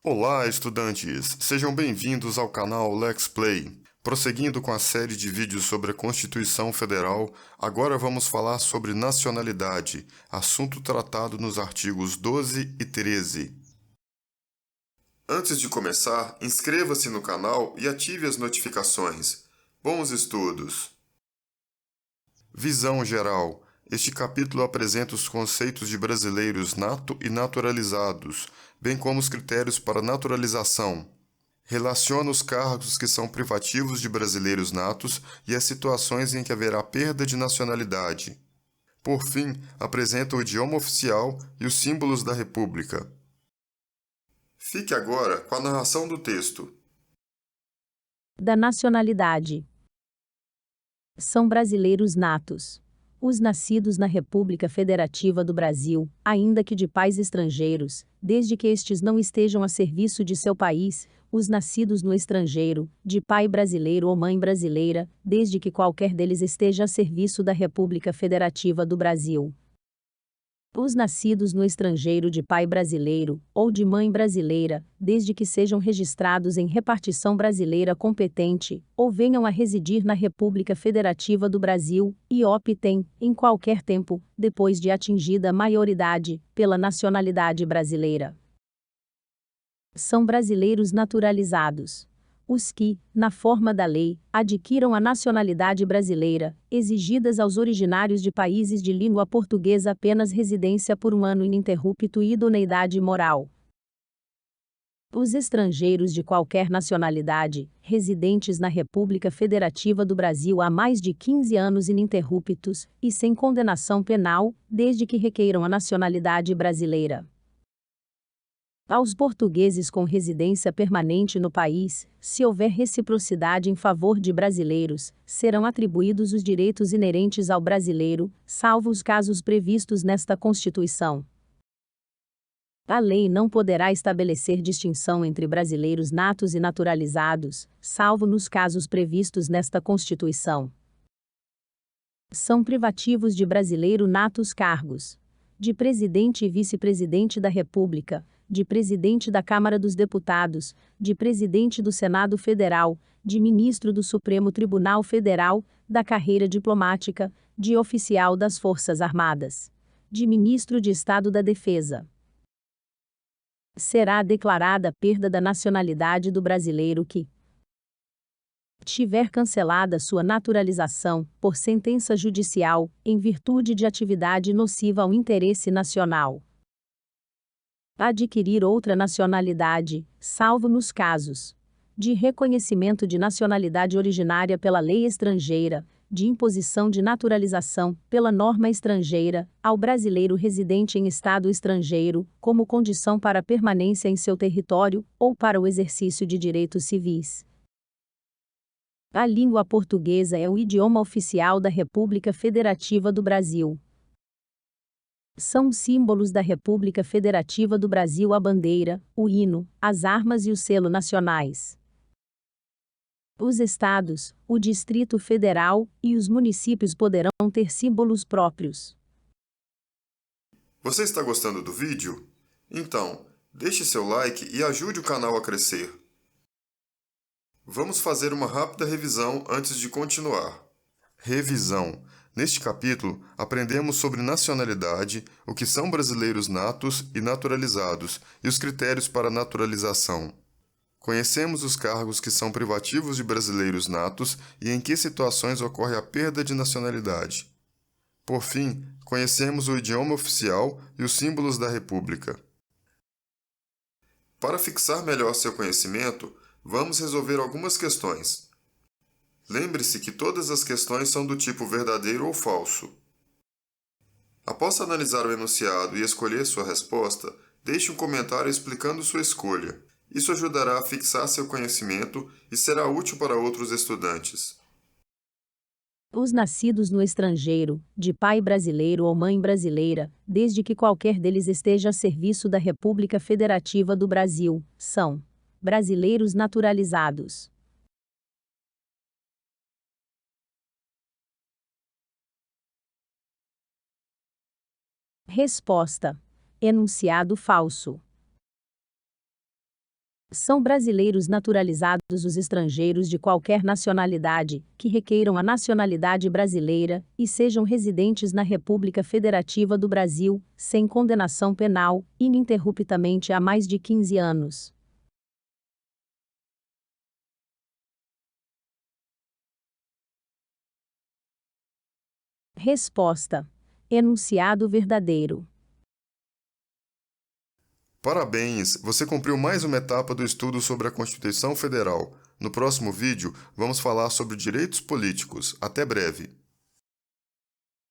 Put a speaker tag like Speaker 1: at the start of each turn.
Speaker 1: Olá, estudantes! Sejam bem-vindos ao canal Lex Play. Prosseguindo com a série de vídeos sobre a Constituição Federal, agora vamos falar sobre nacionalidade, assunto tratado nos artigos 12 e 13. Antes de começar, inscreva-se no canal e ative as notificações. Bons estudos! Visão geral. Este capítulo apresenta os conceitos de brasileiros nato e naturalizados, bem como os critérios para naturalização. Relaciona os cargos que são privativos de brasileiros natos e as situações em que haverá perda de nacionalidade. Por fim, apresenta o idioma oficial e os símbolos da República. Fique agora com a narração do texto.
Speaker 2: Da nacionalidade. São brasileiros natos. Os nascidos na República Federativa do Brasil, ainda que de pais estrangeiros, desde que estes não estejam a serviço de seu país, os nascidos no estrangeiro, de pai brasileiro ou mãe brasileira, desde que qualquer deles esteja a serviço da República Federativa do Brasil. Os nascidos no estrangeiro de pai brasileiro ou de mãe brasileira, desde que sejam registrados em repartição brasileira competente, ou venham a residir na República Federativa do Brasil, e optem, em qualquer tempo, depois de atingida a maioridade, pela nacionalidade brasileira. São brasileiros naturalizados os que, na forma da lei, adquiram a nacionalidade brasileira, exigidas aos originários de países de língua portuguesa apenas residência por um ano ininterrupto e idoneidade moral. Os estrangeiros de qualquer nacionalidade, residentes na República Federativa do Brasil há mais de 15 anos ininterruptos, e sem condenação penal, desde que requeiram a nacionalidade brasileira. Aos portugueses com residência permanente no país, se houver reciprocidade em favor de brasileiros, serão atribuídos os direitos inerentes ao brasileiro, salvo os casos previstos nesta Constituição. A lei não poderá estabelecer distinção entre brasileiros natos e naturalizados, salvo nos casos previstos nesta Constituição. São privativos de brasileiro natos cargos de presidente e vice-presidente da República, de presidente da Câmara dos Deputados, de presidente do Senado Federal, de ministro do Supremo Tribunal Federal, da carreira diplomática, de oficial das Forças Armadas, de ministro de Estado da Defesa. Será declarada a perda da nacionalidade do brasileiro que tiver cancelada sua naturalização, por sentença judicial, em virtude de atividade nociva ao interesse nacional. Adquirir outra nacionalidade, salvo nos casos de reconhecimento de nacionalidade originária pela lei estrangeira, de imposição de naturalização, pela norma estrangeira, ao brasileiro residente em estado estrangeiro, como condição para a permanência em seu território, ou para o exercício de direitos civis. A língua portuguesa é o idioma oficial da República Federativa do Brasil. São símbolos da República Federativa do Brasil a bandeira, o hino, as armas e o selo nacionais. Os estados, o Distrito Federal e os municípios poderão ter símbolos próprios.
Speaker 1: Você está gostando do vídeo? Então, deixe seu like e ajude o canal a crescer. Vamos fazer uma rápida revisão antes de continuar. Revisão. Neste capítulo, aprendemos sobre nacionalidade, o que são brasileiros natos e naturalizados e os critérios para naturalização. Conhecemos os cargos que são privativos de brasileiros natos e em que situações ocorre a perda de nacionalidade. Por fim, conhecemos o idioma oficial e os símbolos da República. Para fixar melhor seu conhecimento, vamos resolver algumas questões. Lembre-se que todas as questões são do tipo verdadeiro ou falso. Após analisar o enunciado e escolher sua resposta, deixe um comentário explicando sua escolha. Isso ajudará a fixar seu conhecimento e será útil para outros estudantes.
Speaker 2: Os nascidos no estrangeiro, de pai brasileiro ou mãe brasileira, desde que qualquer deles esteja a serviço da República Federativa do Brasil, são brasileiros naturalizados. Resposta: enunciado falso. São brasileiros naturalizados os estrangeiros de qualquer nacionalidade, que requeiram a nacionalidade brasileira e sejam residentes na República Federativa do Brasil, sem condenação penal, ininterruptamente há mais de 15 anos. Resposta: enunciado verdadeiro.
Speaker 1: Parabéns! Você cumpriu mais uma etapa do estudo sobre a Constituição Federal. No próximo vídeo, vamos falar sobre direitos políticos. Até breve!